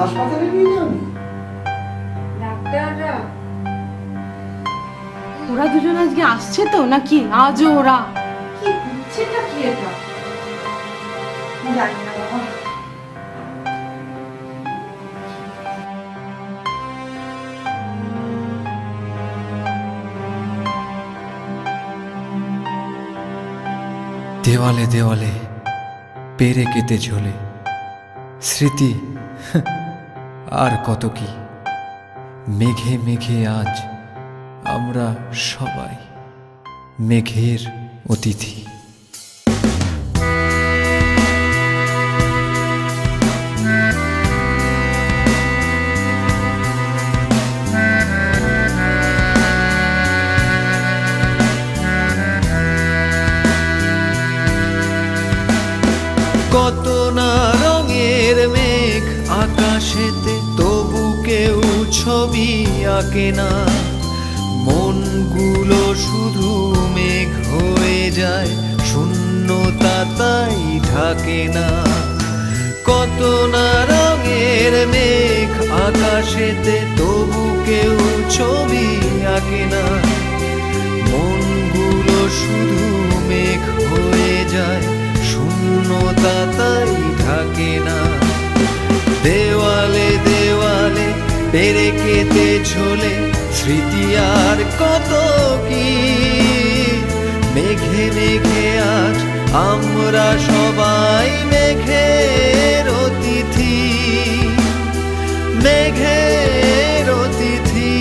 হাসপাতালে নিয়ে যাওনি? ডাক্তাররা ওরা দুজন আজকে আসছে তো নাকি আজও ওরা? কি হচ্ছেটা কি এটা? জানি না বাবা। দেওয়ালে দেওয়ালে পেরে কেটে ঝোলে স্মৃতি আর কত কি। মেঘে মেঘে আজ আমরা সবাই মেঘের অতিথি। কত না রঙের মেঘ আকাশেতে, তবু কেউ ছবি আঁকে না। মনগুলো শুধু মেঘ হয়ে যায়, শূন্যতা তাই ঢাকে না। কত না রঙের মেঘ আকাশেতে, তবু কেউ ছবি আঁকে না। মনগুলো শুধু মেঘ হয়ে যায়, শূন্যতা তাই ঢাকে না। দেওয়ালে দেওয়ালে পেরে কেটে ঝোলে স্মৃতি আর কত কি। মেঘে মেঘে আজ আমরা সবাই মেঘের অতিথি, মেঘের অতিথি।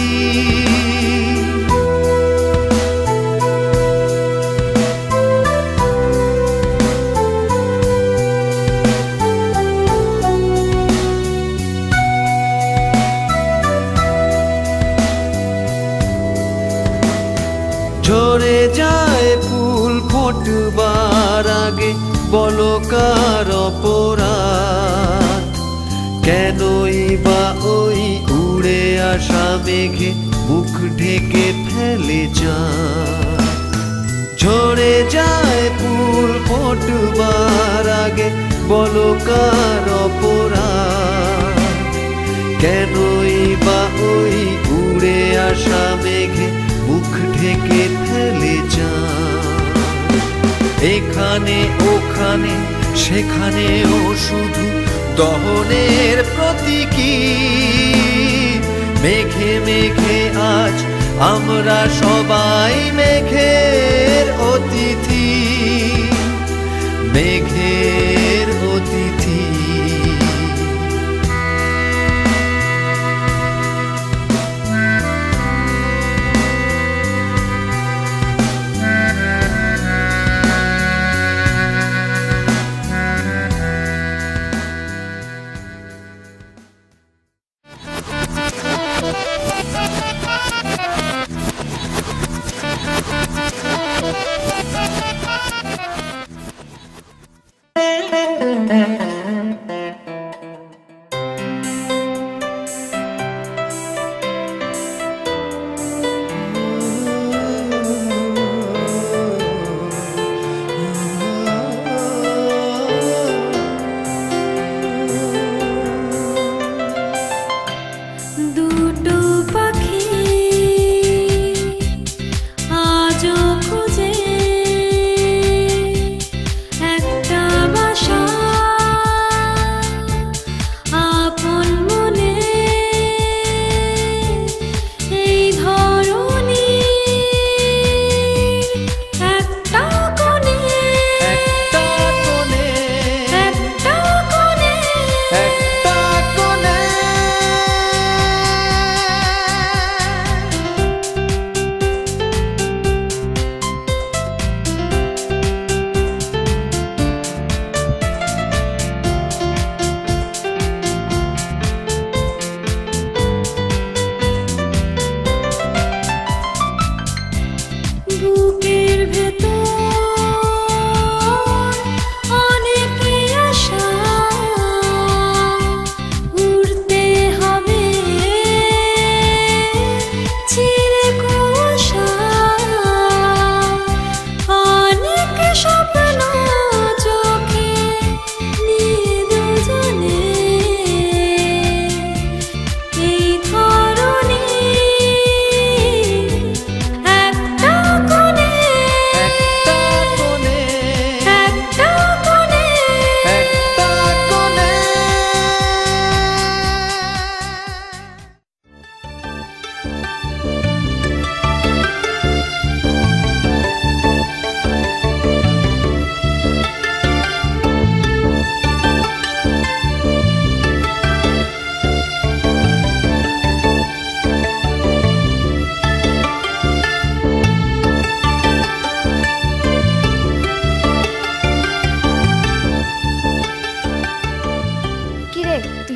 ঝরে যায় ফুল ফোটবার আগে, বলো কার অপরাধ? কেনই বা ওই উড়ে আসা মেঘে মুখ ঢেকে ফেলে চাঁদ? ঝরে যায় ফুল ফোটবার আগে, বলো কার অপরাধ? কেনই বা ওই উড়ে আসা মেঘে মুখ ঢেকে ফেলে চাঁদ? এখানে ওখানে সেখানেও শুধু দহনের প্রতীকী। মেঘে মেঘে আজ আমরা সবাই মেঘের অতিথি, মেঘের অতিথি।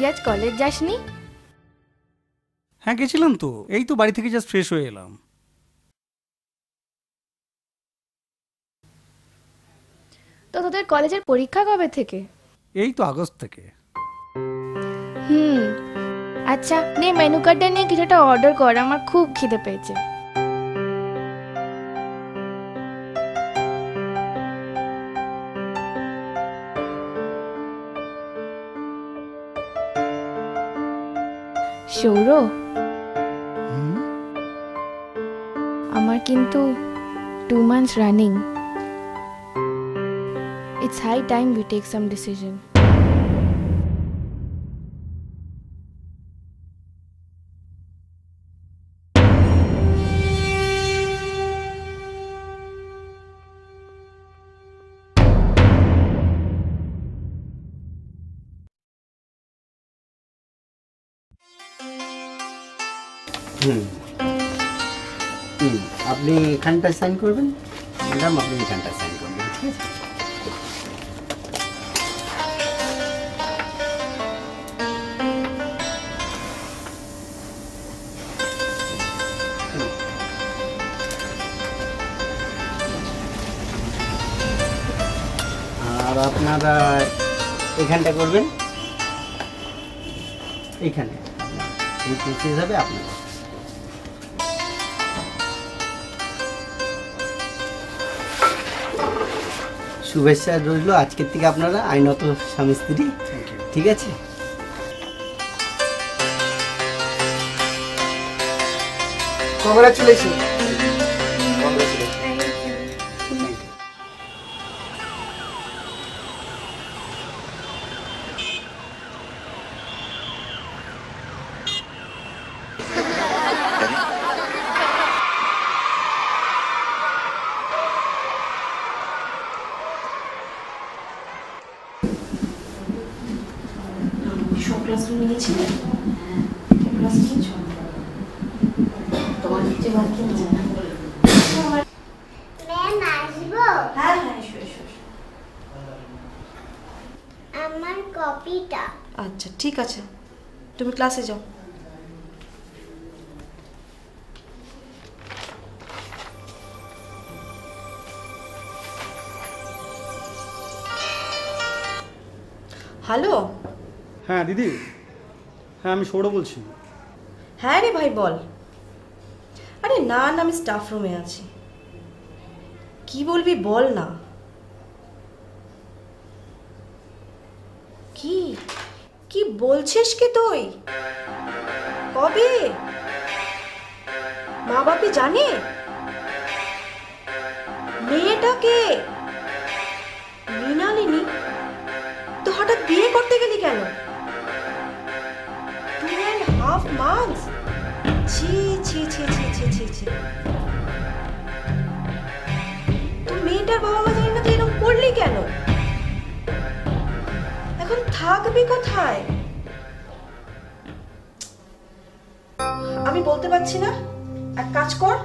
আজ কলেজ যাসনি? হ্যাঁ গেছিলাম তো, এই তো বাড়ি থেকে জাস্ট ফ্রেশ হয়ে এলাম। তো তোদের কলেজের পরীক্ষা কবে থেকে? এই তো আগস্ট থেকে। আচ্ছা নে মেনু কার্ডটা নিয়ে কিছুটা অর্ডার কর, আমার খুব খিদে পেয়েছে। সৌর, আমার কিন্তু 2 months running. It's high time we take some decision. আপনি এখানটায় সাইন করবেন ম্যাডাম, আপনি এখানটায় সাইন করবেন, ঠিক আছে? আর আপনারা এখানটা করবেন, এইখানে শেষ হবে আপনার। শুভেচ্ছা রইল, আজকের থেকে আপনারা আইনত স্বামী স্ত্রী, ঠিক আছে? কংগ্রাচুলেশন। সব ক্লাসগুলো নিয়েছিলে? ক্লাস নিয়েছো? তোমার যে বাকি আছে না? ম্যাম আসবো? হ্যাঁ হ্যাঁ এসো এসো। আমার কপিটা। আচ্ছা ঠিক আছে, তুমি ক্লাসে যাও। হ্যালো। হ্যাঁ দিদি, হ্যাঁ আমি সৌরভ বলছি। হ্যাঁ রে ভাই বল। আরে না না, আমি স্টাফ রুমে আছি। কি বলবি বল না। কি কি বলছিস কি তুই? কবে? মা বাপি জানে? মেয়েটাকে মৃণালিনী তো হঠাৎ বিয়ে করতে গেলি কেন? 2.5 months? ছি ছি ছি ছি ছি ছি ছি। তো মেয়েটার বাবা মা জানি না, তুই এরকম করলি কেন? এখন থাকবি কোথায়? আমি বলতে পারছি না। এক কাজ কর,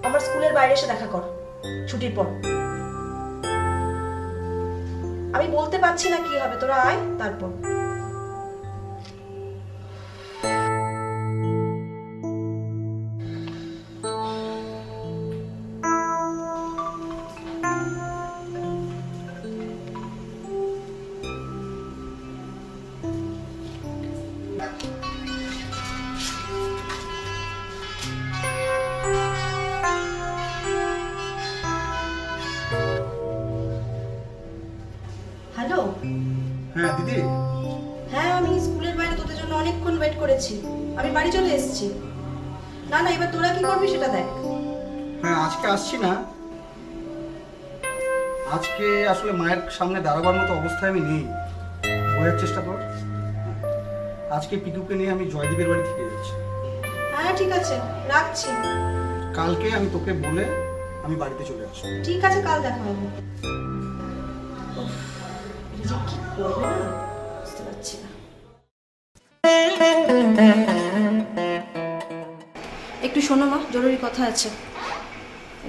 আমার স্কুলের বাইরে এসে দেখা কর ছুটির পর। আমি বলতে পারছি না কি হবে, তোরা আয় তারপর। হ্যালো। হ্যাঁ দিদি। হ্যাঁ আমি স্কুলের বাইরে তোদের জন্য অনেকক্ষণ ওয়েট করেছি, আমি বাড়ি চলে এসেছি। না না, এবার তোরা কি করবি সেটা দেখ। হ্যাঁ আজকে আসছি না, আজকে আসলে মায়ের সামনে দাঁড়াবার মতো অবস্থায় আমি নেই, বোঝার চেষ্টা কর। আজকে পিকুকে নিয়ে আমি জয়দীপের বাড়ি থেকে যাচ্ছি। হ্যাঁ ঠিক আছে, রাখছি। কালকে আমি তোকে বলে আমি বাড়িতে চলে আসবো। ঠিক আছে, কাল দেখা হবে। উফ, এটা যে কি করবে না বুঝতে পারছি না। একটু শোনো মা, জরুরি কথা আছে।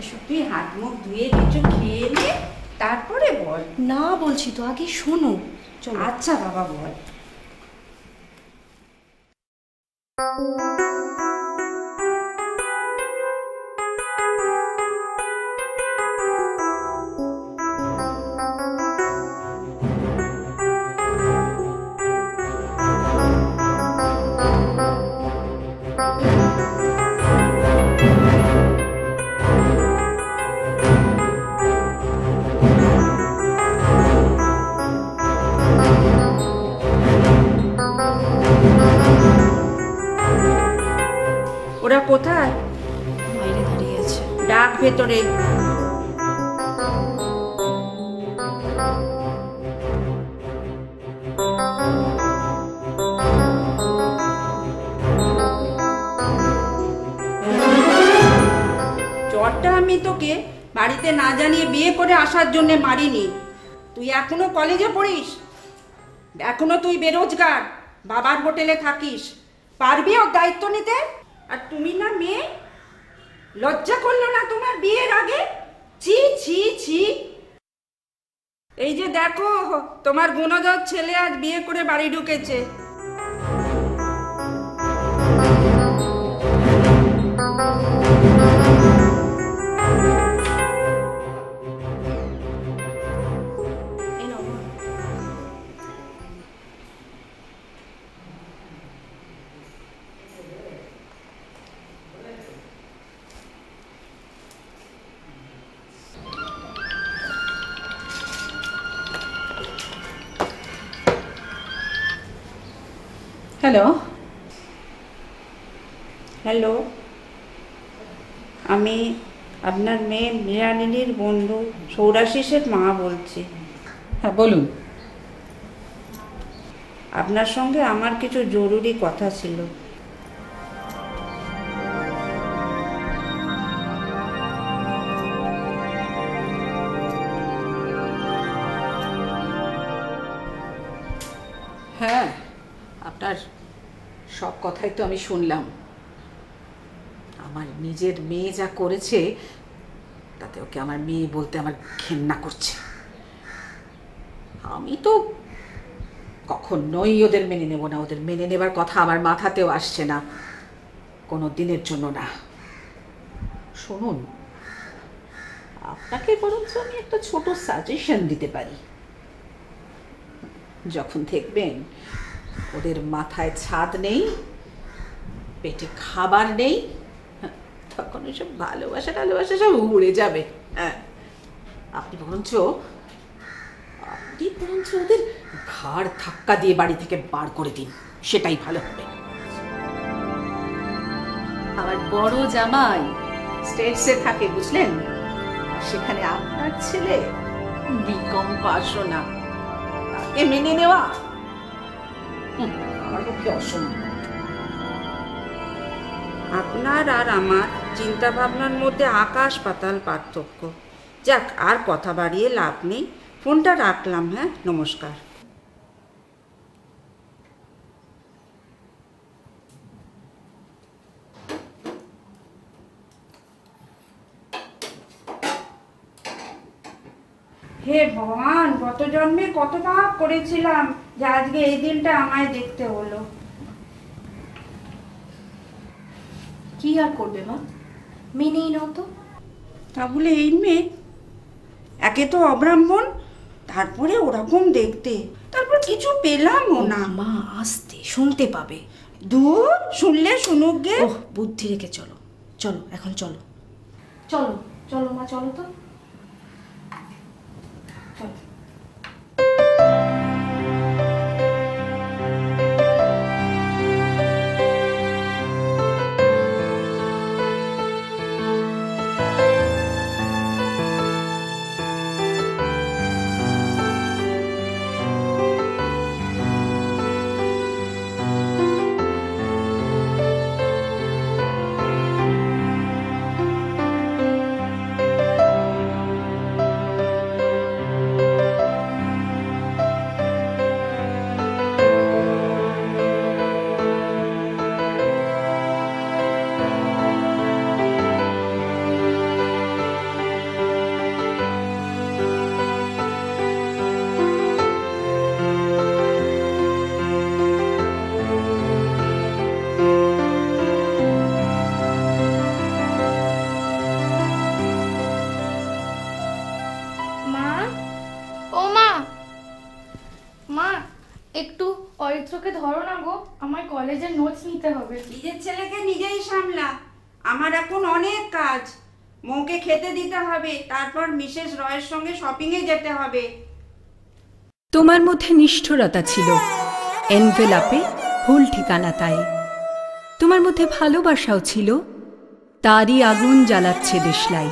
এসব তুই হাত মুখ ধুয়ে কিছু খেয়ে নে, তারপরে বল। না বলছি তো, আগে শোনো। চলো। আচ্ছা বাবা বল। ওরা কোথায়? বাইরে দাঁড়িয়ে আছে। ডাক ভেতরে। চটটা আমি তোকে বাড়িতে না জানিয়ে বিয়ে করে আসার জন্য মারিনি। তুই এখনো কলেজে পড়িস, এখনো তুই বেরোজগার, বাবার হোটেলে থাকিস, পারবি ওর দায়িত্ব নিতে? আর তুমি না মেয়ে, লজ্জা করলো না তোমার বিয়ের আগে? ছি ছি ছি। এই যে দেখো, তোমার গুণধর ছেলে আজ বিয়ে করে বাড়ি ঢুকেছে। হ্যালো হ্যালো, আমি আপনার মেয়ে মৃণালিনীর বন্ধু সৌরাশিসের মা বলছি। হ্যাঁ বলুন। আপনার সঙ্গে আমার কিছু জরুরি কথা ছিল। হ্যাঁ, আপনার সব কথাই তো আমি শুনলাম। আমার নিজের মেয়ে যা করেছে তাতে ওকে আমার মেয়ে বলতে আমার ঘেন্না করছে। আমি তো কখনোই ওদের মেনে নেব না, ওদের মেনে নেবার কথা আমার মাথাতেও আসছে না, কোনো দিনের জন্য না। শুনুন, আপনাকে বরঞ্চ আমি একটা ছোট সাজেশন দিতে পারি। যখন দেখবেন ওদের মাথায় ছাদ নেই, পেটে খাবার নেই, তখন ওইসব ভালোবাসা সব উড়ে যাবে। হ্যাঁ, আপনি বরঞ্চ ওদের ঘাড় ধাক্কা দিয়ে বাড়ি থেকে বার করে দিন, সেটাই ভালো হবে। আমার বড় জামাই স্টেটসে থাকে, বুঝলেন? সেখানে আপনার ছেলে বিকম পাসও না, তাকে মেনে নেওয়া আমার পক্ষে অসম্ভব। আপনার আর আমার চিন্তা ভাবনার মধ্যে আকাশ পাতাল পার্থক্য। যাক, আর কথা বাড়িয়ে লাভ নেই, ফোনটা রাখলাম। হ্যাঁ, নমস্কার। হে ভগবান, গত জন্মে কত পাপ করেছিলাম যে আজকে এই দিনটা আমায় দেখতে হলো। কি আর করবে মা, মেনেই নাও তো। তা বলে এই মেয়ে, একে তো অব্রাহ্মণ, তারপরে ওরকম দেখতে, তারপর কিছু পেলামও না। মা আস্তে, শুনতে পাবে। দূর, শুনলে শুনুক গে। ওহ, বুদ্ধি রেখে চলো, চলো এখন চলো, চলো চলো মা, চলো তো, চলো। একটু অরিত্রকে ধরো না গো, আমার কলেজের নোটস নিতে হবে। নিজের ছেলেকে নিজেই সামলা, আমার এখন অনেক কাজ। মৌকে খেতে দিতে হবে, তারপর মিসেস রয়ের সঙ্গে শপিংয়ে যেতে হবে। তোমার মধ্যে নিষ্ঠুরতা ছিল, এনভেলাপে ভুল ঠিকানা তাই। তোমার মধ্যে ভালোবাসাও ছিল, তারই আগুন জ্বালাচ্ছে দেশলাই।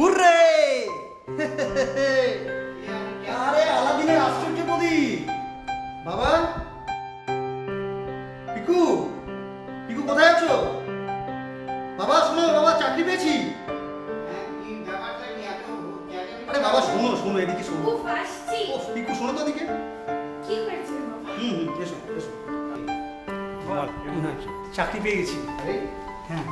হুররে! আরে আলাদিনের আশ্চর্য প্রদীপ! বাবা, পিকু, পিকু কোথায় আছো? বাবা শোনো, বাবা চাকরি পেয়েছি। আরে বাবা শোনো শোনো, এদিকে শোনো। খুব আসছি। ও পিকু শোনো তো এদিকে। কি হয়েছে বাবা? এসো এসো। চাকরি পেয়ে গেছি। হ্যাঁ,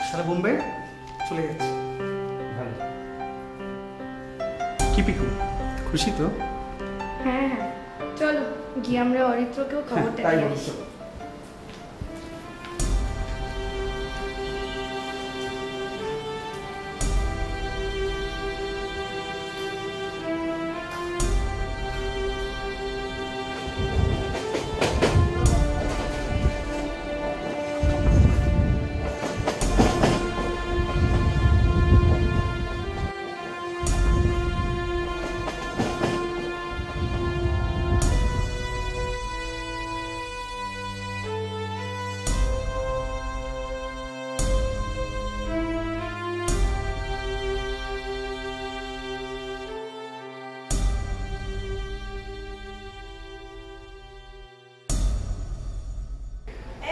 সারা বোম্বে চলে যাচ্ছে। কি পিকু, খুশি তো? হ্যাঁ হ্যাঁ, চলো গিয়ে আমরা অরিত্রকেও খবরটা তাই দিয়ে বলো, আসি। চলো।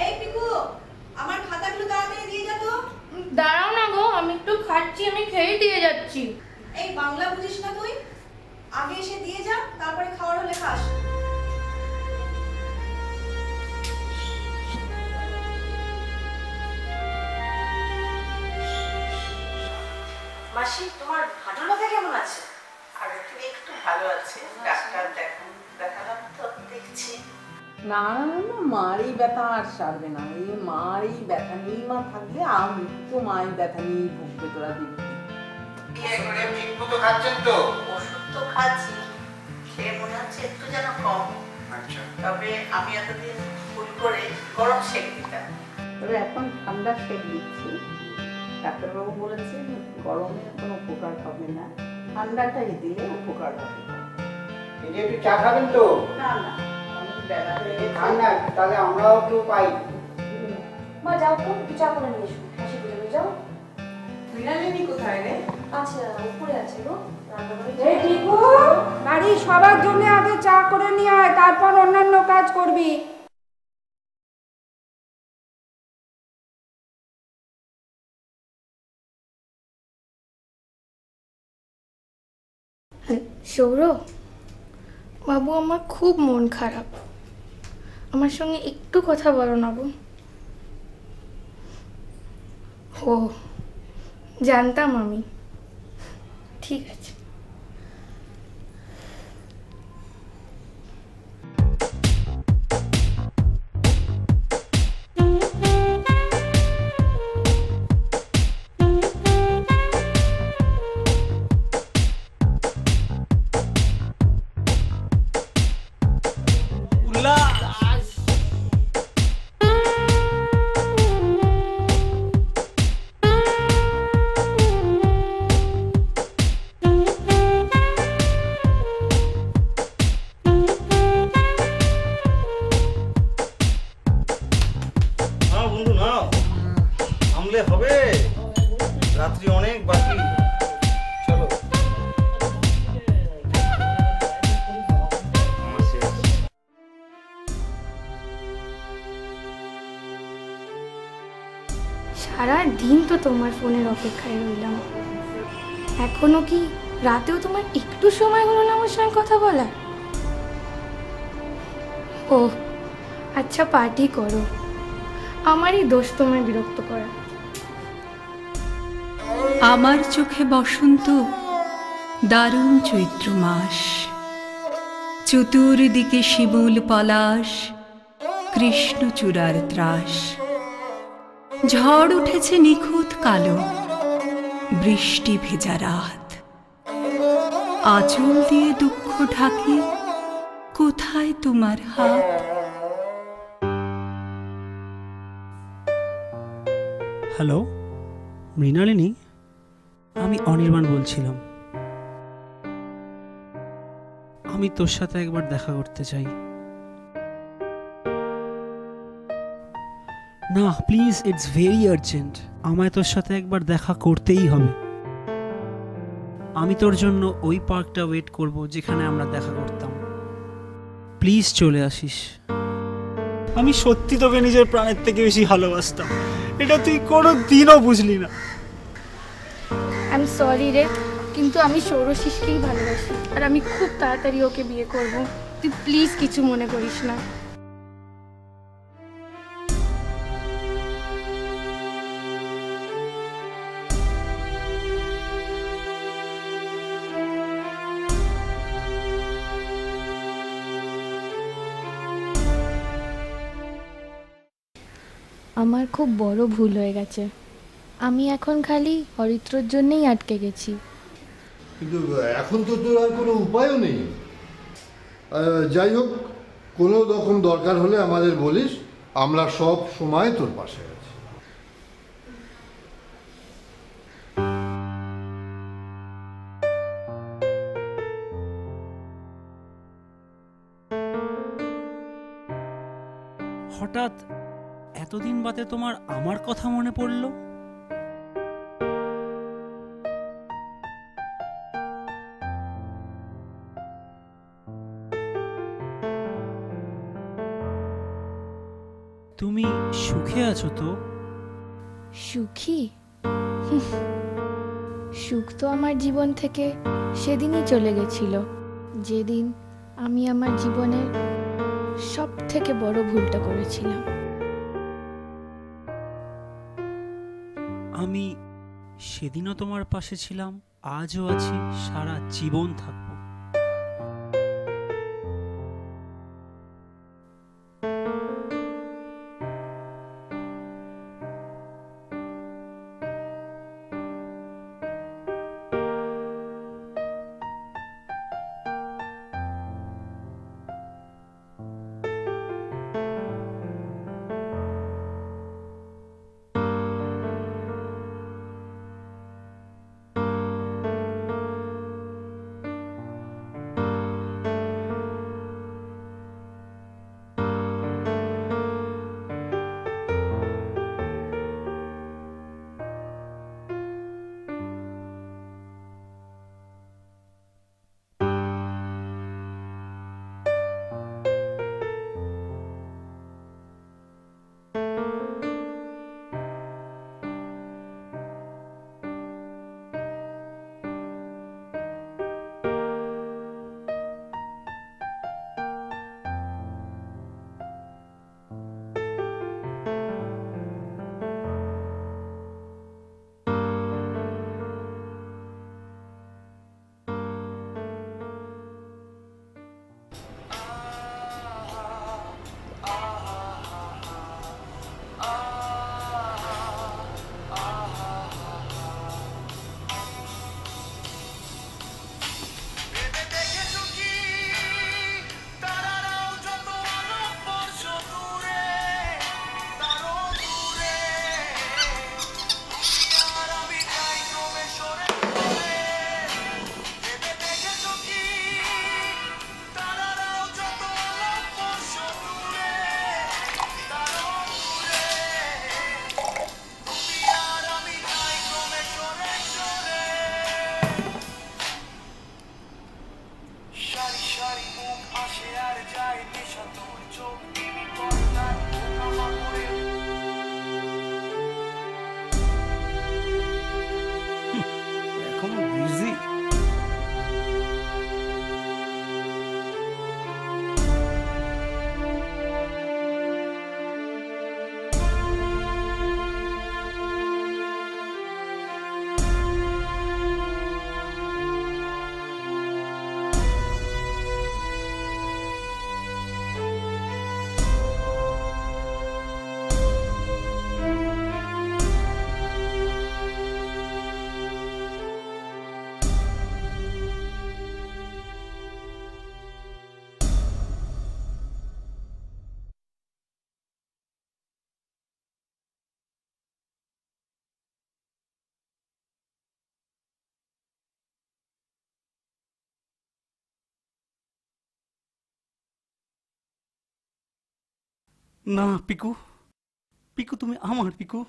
এই পিকু, আমার খাতাগুলো তাড়াতাড়ি দিয়ে যা তো। দাঁড়াও না গো, আমি একটু খাচ্ছি, আমি খেয়ে দিয়ে যাচ্ছি। এই বাংলা বুঝিস না তুই? আগে এসে দিয়ে যা, তারপরে খাওয়ার হলে খাস। মাসি, তোমার হাঁটুর ব্যথা কেমন আছে? আর একটু ভালো আছে, ডাক্তার দেখালাম তো দেখছি। না না, মারই ব্যথা আর সারবে না। এই মারই ব্যথা নিয়ে মা থাকলে আমি তো মায়ের ব্যথা নিয়েই ভুগবে, তোরা দিবি। ঠিক মতো খাচ্ছেন তো? ওষুধ তো খাচ্ছি, খেয়ে মনে হচ্ছে একটু যেন কম। আচ্ছা। তবে আমি এতদিন ভুল করে গরম সেক দিতাম, তবে এখন ঠান্ডা সেক দিচ্ছি। ডাক্তারবাবু বলেছে গরমে কোনো উপকার হবে না, ঠান্ডাটাই দিলে উপকার হবে। এই যে একটু চা খাবেন তো? না না, আমি বেলা হয়ে গেছে। খান না, তাহলে আমরাও একটু পাই। মা যাও তো, একটু চা করে নিয়ে এসো। হাসি পুজো যাও। মৃণালিনী কোথায় রে? আচ্ছা, উপরে আছে গো, রান্নাঘরে। এই পিকু, বাড়ি সবার জন্য আগে চা করে নিয়ে আয়, তারপর অন্যান্য কাজ করবি। সৌর বাবু, আমার খুব মন খারাপ, আমার সঙ্গে একটু কথা বলো না গো। ও জানতাম আমি, ঠিক আছে। না বন্ধু না, থামলে হবে, রাত্রি অনেক বাকি। চলো। সারা দিন তো তোমার ফোনের অপেক্ষায় রইলাম, এখনো কি রাতেও তোমার একটু সময় হলো না আমার সঙ্গে কথা বলার? ও আচ্ছা, পার্টি করো, আমারই দোষ তোমায় বিরক্ত করা। আমার চোখে বসন্ত, দারুণ চৈত্র মাস, চতুর্দিকে শিমুল পলাশ, কৃষ্ণচূড়ার ত্রাস। ঝড় উঠেছে নিখুঁত কালো, বৃষ্টি ভেজা রাত। আঁচল দিয়ে দুঃখ ঢাকি, কোথায় তোমার হাত? হ্যালো মৃণালিনী, আমি অনির্বাণ বলছিলাম। আমি তোর সাথে একবার দেখা করতে চাই। না প্লিজ, ইটস ভেরি আর্জেন্ট, আমায় তোর সাথে একবার দেখা করতেই হবে। আমি তোর জন্য ওই পার্কটা ওয়েট করব যেখানে আমরা দেখা করতাম। প্লিজ চলে আসিস। আমি সত্যি তোকে নিজের প্রাণের থেকে বেশি ভালোবাসতাম, এটা তুই কোনো দিনও বুঝলি না। আই এম সরি রে, কিন্তু আমি সৌরশিসকেই ভালোবাসি, আর আমি খুব তাড়াতাড়ি ওকে বিয়ে করব। তুই প্লিজ কিছু মনে করিস না। আমার খুব বড় ভুল হয়ে গেছে, আমি এখন খালি হরিত্রর জন্যেই আটকে গেছি। কিন্তু এখন তো তোর আর কোনো উপায়ও নেই। যাই হোক, কোনো রকম দরকার হলে আমাদের বলিস, আমরা সব সময় তোর পাশে আছি। হঠাৎ এতদিন বাদে তোমার আমার কথা মনে পড়লো? তুমি সুখে আছো তো? সুখী? সুখ তো আমার জীবন থেকে সেদিনই চলে গেছিল, যেদিন আমি আমার জীবনের সব থেকে বড় ভুলটা করেছিলাম। আমি সেদিনও তোমার পাশে ছিলাম, আজও আছি, সারা জীবন থাকবো। না পিকু, পিকু তুমি আমার পিকু।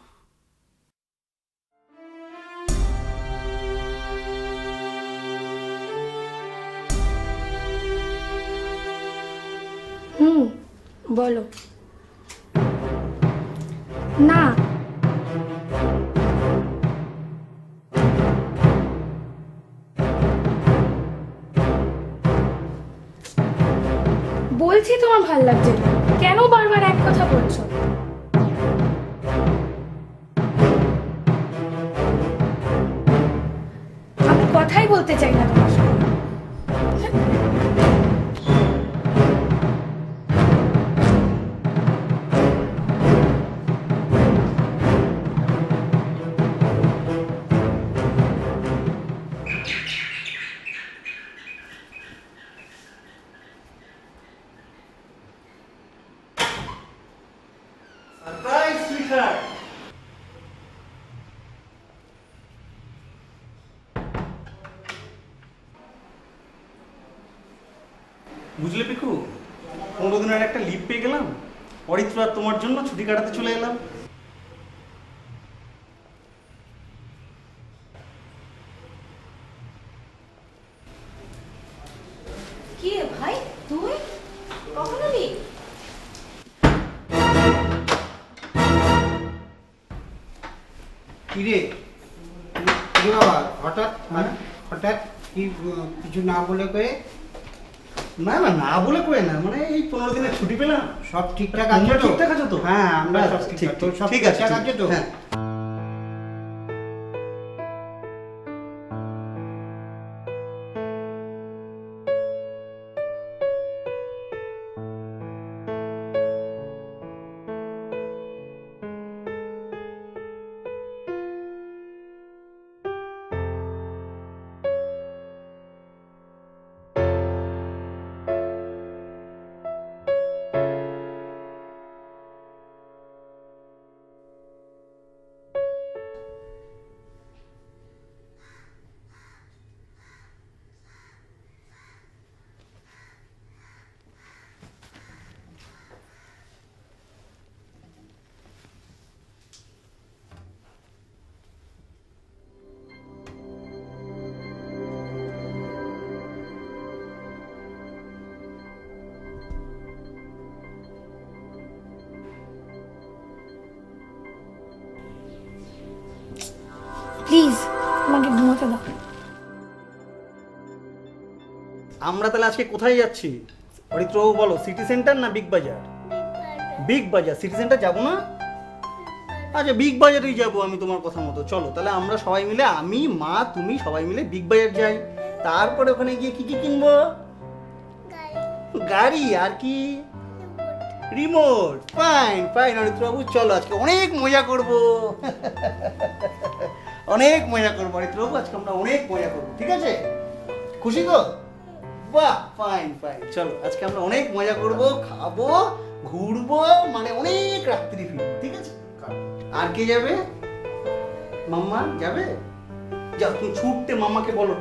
বলো। না, বলছি তোমার ভাল লাগছে না, কেন বারবার এক কথা বলছো? আমি কথাই বলতে চাই না তোমার সাথে। বুঝলে পিকু, 15 দিনের একটা লিভ পেয়ে গেলাম, অরিত্র আর তোমার জন্য ছুটি কাটাতে চলে এলাম। কি রে ভাই, তুই কখন এলি? কিরে কিরে বাবা, হঠাৎ হঠাৎ কি কিছু না বলে করে? না না, না বলে কয়ে না, মানে এই 15 দিনের ছুটি পেলাম। সব ঠিকঠাক আছে তো? ঠিকঠাক আছে তো? হ্যাঁ, আমরা সব ঠিক ঠিকঠাক। তোর সব ঠিক আছে, ঠিকঠাক আছে তো? হ্যাঁ। প্লিজ আমাকে ঘুমোতে দাও। আমরা তাহলে আজকে কোথায় যাচ্ছি অরিত্রবাবু বলো? সিটি সেন্টার না বিগ বাজার? বিগ বাজার। সিটি সেন্টার যাবো না? আচ্ছা, বিগ বাজারেই যাবো আমি তোমার কথা মতো। চলো তাহলে আমরা সবাই মিলে, আমি, মা, তুমি সবাই মিলে বিগ বাজার যাই। তারপরে ওখানে গিয়ে কি কি কিনবো? গাড়ি। আর কি? রিমোট। ফাইন ফাইন অরিত্রবাবু, চলো আজকে অনেক মজা করবো। অনেক মজা করবো অরিত্রবাবু, আজকে আমরা অনেক মজা করবো। ঠিক আছে? খুশি তো? বাহ, ফাইন ফাইন। চলো আজকে আমরা অনেক মজা করবো, খাবো, ঘুরবো, মানে অনেক রাত্রি ফিরবো। ঠিক আছে? আর কে যাবে? মাম্মা যাবে? যাও তুমি ছুটতে মাম্মাকে বলো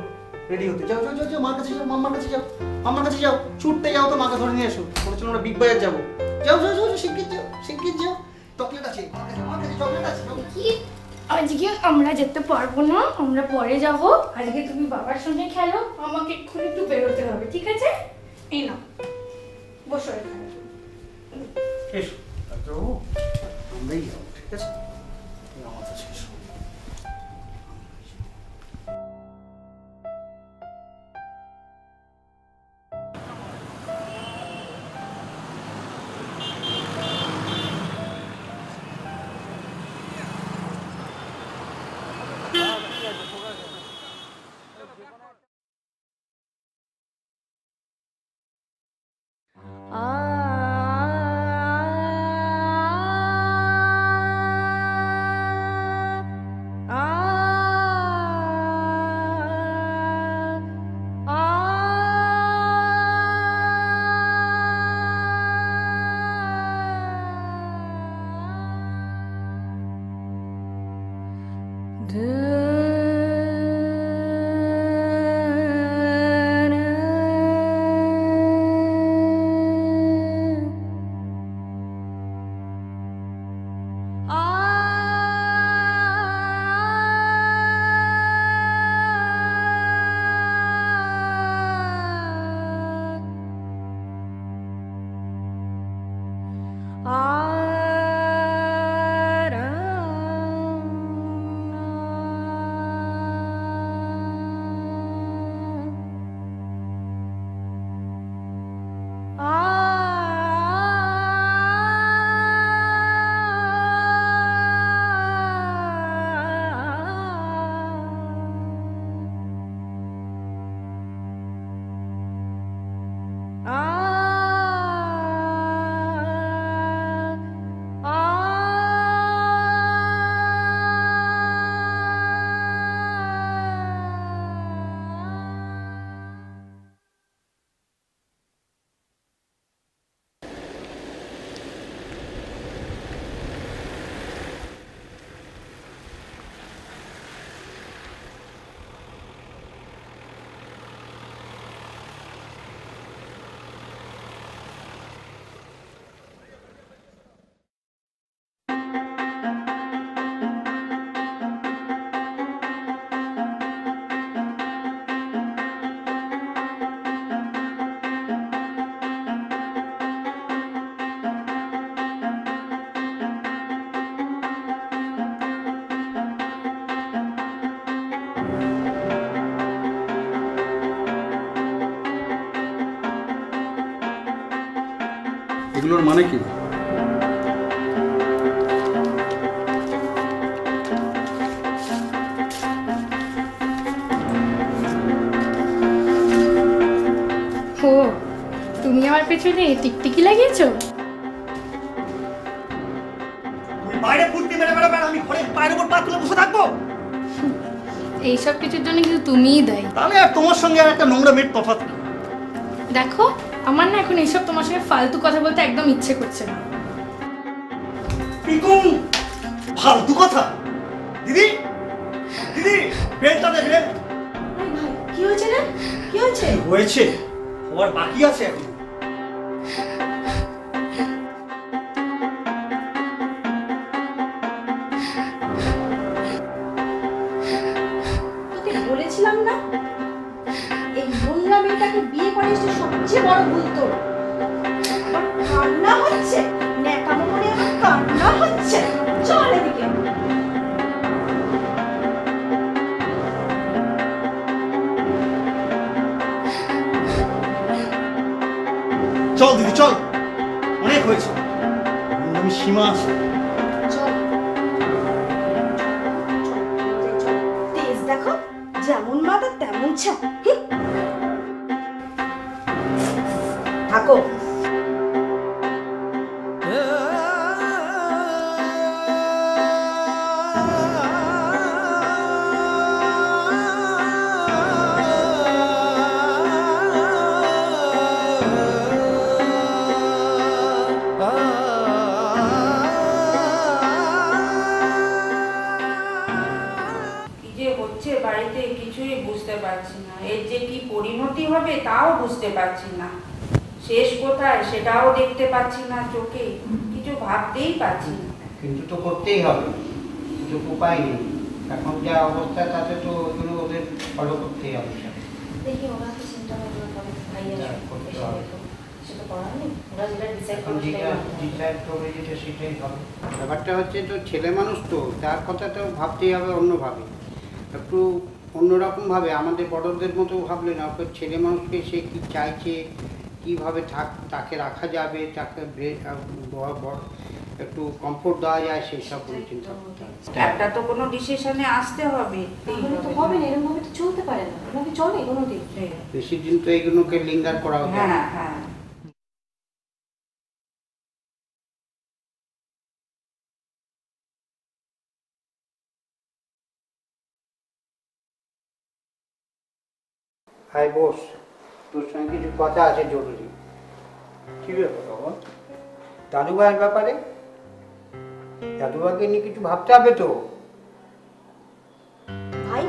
রেডি হতে। যাও যাও যাও যাও, মার কাছে যাও, মাম্মার কাছে যাও, মাম্মার কাছে যাও, ছুটতে যাও তো, মাকে ধরে নিয়ে এসো। বলেছিল আমরা বিগ বাজার যাবো। যাও যাও যাও, শিগগির যাও, শিগগির যাও। চকলেট আছে আমার কাছে, চকলেট আছে। কি আজকে আমরা যেতে পারবো না, আমরা পরে যাব। আজকে তুমি বাবার সঙ্গে খেলো, আমাকে এক্ষুনি একটু বেরোতে হবে। ঠিক আছে? এই নাও, বসো এখানে। এসো ডাক্তারবাবু, আমরাই যাবো। ঠিক আছে? তুমি আমার কাছে এসো। আ এগুলোর মানে কি? ও, তুমি আমার পেছনে টিকটিকি লাগিয়েছো? তুমি বাইরে ফুটতে মেরে বেড়াবে, আমি ঘরে পায়ের উপর পা তুলে বসে থাকবো? এইসব কিছুর জন্য কিন্তু তুমিই দায়ী। তাহলে আর তোমার সঙ্গে আর একটা নোংরা মেয়ের তফাৎ কি? দেখো, আমার না এখন এইসব তোমার সঙ্গে ফালতু কথা বলতে একদম ইচ্ছে করছে না। পিকু, ফালতু কথা? দিদি, দিদি, বেলটা দে, বেল। কি হয়েছে রে? কি হয়েছে? হয়েছে, হওয়ার বাকি আছে এখন। তোকে বলেছিলাম না, এই নোংরা মেয়েটাকে বিয়ে করিস সবচেয়ে বড় ভুল তোর। আমার কান্না হচ্ছে, ন্যাকামো করে আমার কান্না হচ্ছে। চল এদিকে। চল দিদি চল, অনেক হয়েছে, আমি সীমা আছে। তেজ দেখো, যেমন মাথা তেমন ছা। থাকো। বাড়িতে কিছুই বুঝতে পারছি না, এর যে কি পরিণতি হবে তাও বুঝতে পারছি না, শেষ কোথায় সেটাও দেখতে পাচ্ছি না চোখে, কিছু ভাবতেই পারছি না। কিন্তু তো করতেই হবে, কিছু উপায় নেই, এখন যা অবস্থা তাতে তো ওগুলো ওদের ফলো করতেই হবে। দেখি ওরা কি চিন্তা ভাবনা করে, ভাইয়া করতে হবে, সেটা করার নেই, ওরা যেটা ডিসাইড এখন ডিসাইড করবে যেটা সেটাই হবে। ব্যাপারটা হচ্ছে তো ছেলে মানুষ, তো তার কথা তো ভাবতেই হবে অন্যভাবে, একটু অন্যরকমভাবে, আমাদের বড়দের মতো ভাবলে না, ওকে ছেলে মানুষকে সে কী চাইছে, কীভাবে তাকে রাখা যাবে, তাকে একটু কমফোর্ট দেওয়া যায়, সেই সব কোনো চিন্তা করতে হবে। একটা তো কোনো ডিসিশনে আসতে হবে, তাহলে তো হবে না, এরকম ভাবে তো চলতে পারে না, ওনাকে চলে কোনো দিক। বেশি দিন তো এইগুলোকে লিঙ্গার করা হবে। হ্যাঁ হ্যাঁ। হাই বস, তোর সঙ্গে কিছু কথা আছে জরুরি। কি ব্যাপার বাবা? দাদু ভাইয়ের ব্যাপারে? দাদু ভাইকে নিয়ে কিছু ভাবতে হবে তো। ভাই,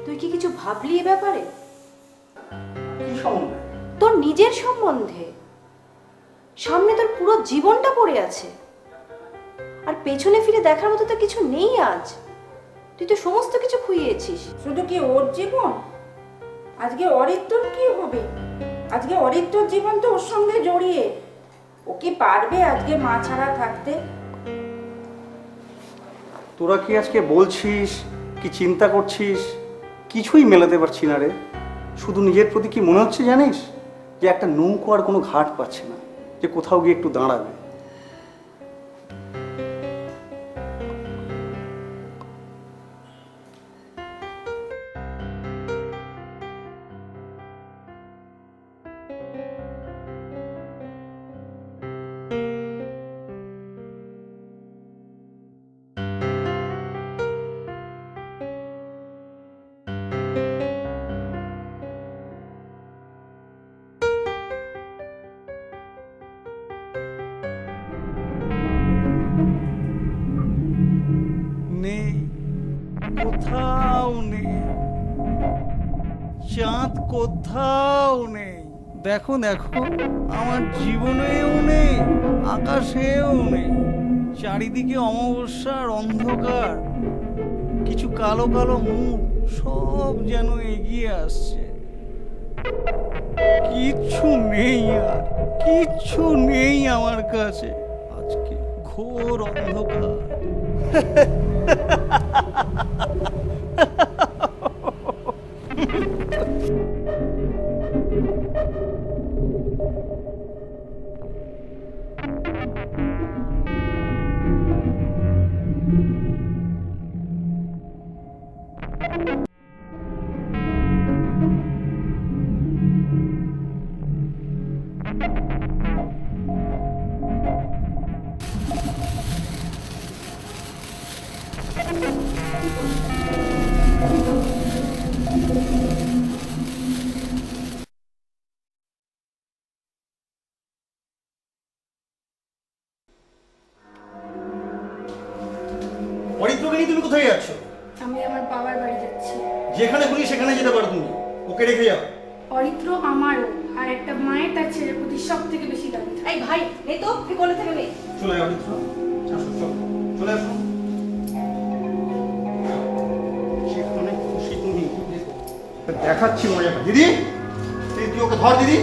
তুই কি কিছু ভাবলি এ ব্যাপারে? কি সম্বন্ধে? তোর নিজের সম্বন্ধে। সামনে তোর পুরো জীবনটা পড়ে আছে, আর পেছনে ফিরে দেখার মতো তো কিছু নেই আজ। তুই তো সমস্ত কিছু খুইয়েছিস। শুধু কি ওর জীবন? আজকে অরিত্রর কি হবে? আজকে অরিত্রর জীবন তো ওর সঙ্গে জড়িয়ে। ও কি পারবে আজকে মা ছাড়া থাকতে? তোরা কি আজকে বলছিস, কি চিন্তা করছিস, কিছুই মেলাতে পারছি না রে। শুধু নিজের প্রতি কি মনে হচ্ছে জানিস, যে একটা নৌকো আর কোনো ঘাট পাচ্ছে না, যে কোথাও গিয়ে একটু দাঁড়াবে। নেই, কোথাও নেই, চাঁদ কোথাও নেই। দেখো দেখো, আমার জীবনেও নেই, আকাশেও নেই। চারিদিকে অমাবস্যার অন্ধকার, কিছু কালো কালো মুখ সব যেন এগিয়ে আসছে। কিচ্ছু নেই, আর কিচ্ছু নেই আমার কাছে আজকে, ঘোর অন্ধকার। নিয়ে তুমি কোথায় যাচ্ছ? আমি আমার বাবার বাড়ি যাচ্ছি। যেখানে খুশি সেখানে যেতে পারো তুমি, ওকে রেখে যাও। অরিত্র আমারও, আর একটা মায়ের তার ছেলের প্রতি সব থেকে বেশি দাবি। এই ভাই এই তো তুই কোলে থেকে নে। চলে যাও অরিত্র, আসো চলো, চলে আসো। যেখানে খুশি তুমি দেখাচ্ছি মজাটা। দিদি তুই ওকে ধর, দিদি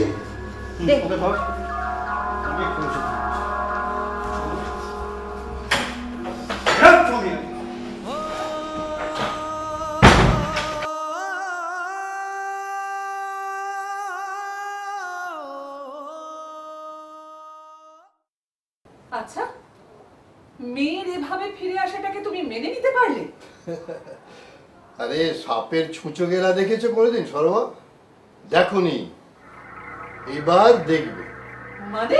ওকে ধর। অনেক খুশি আচ্ছা, মেয়ের এভাবে ফিরে আসাটাকে তুমি মেনে নিতে পারলে? আরে সাপের ছুঁচো গেলা দেখেছো কোনোদিন সরমা? দেখোনি, এবার দেখবে। মানে?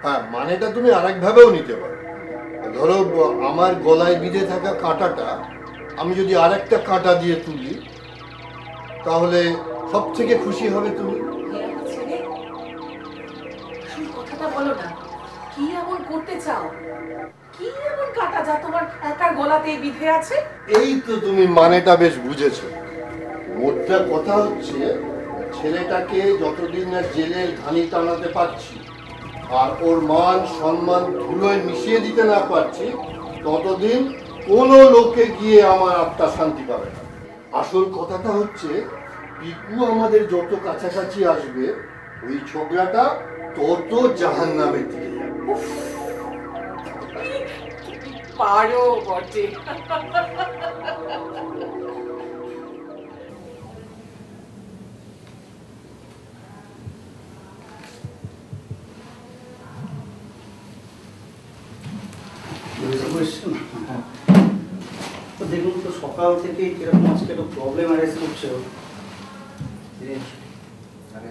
হ্যাঁ, মানেটা তুমি আরেক ভাবেও নিতে পারো। ধরো আমার গলায় বিঁধে থাকা কাঁটাটা আমি যদি আরেকটা কাঁটা দিয়ে তুলি, তাহলে সব থেকে খুশি হবে তুমি। কথাটা বলো না, কি এমন করতে চাও? কি এমন কাটা যা তোমার একার গলাতে বিঁধে আছে? এই তো তুমি মানেটা বেশ বুঝেছো। মোটটা কথা হচ্ছে, ছেলেটাকে যতদিন না জেলের ঘানি টানাতে পারছি আর ওর মান সম্মান ধুলোয় মিশিয়ে দিতে না পারছি, ততদিন কোনো লোকে গিয়ে আমার আত্মা শান্তি পাবে না। আসল কথাটা হচ্ছে, পিকু আমাদের যত কাছাকাছি আসবে, ওই ছোকরাটা তত জাহান্নামের দিকে যাবে। পারো বটে। তো দেখুন তো সকাল থেকে কিরকম আজকে একটা প্রবলেম অ্যারেজ করছে।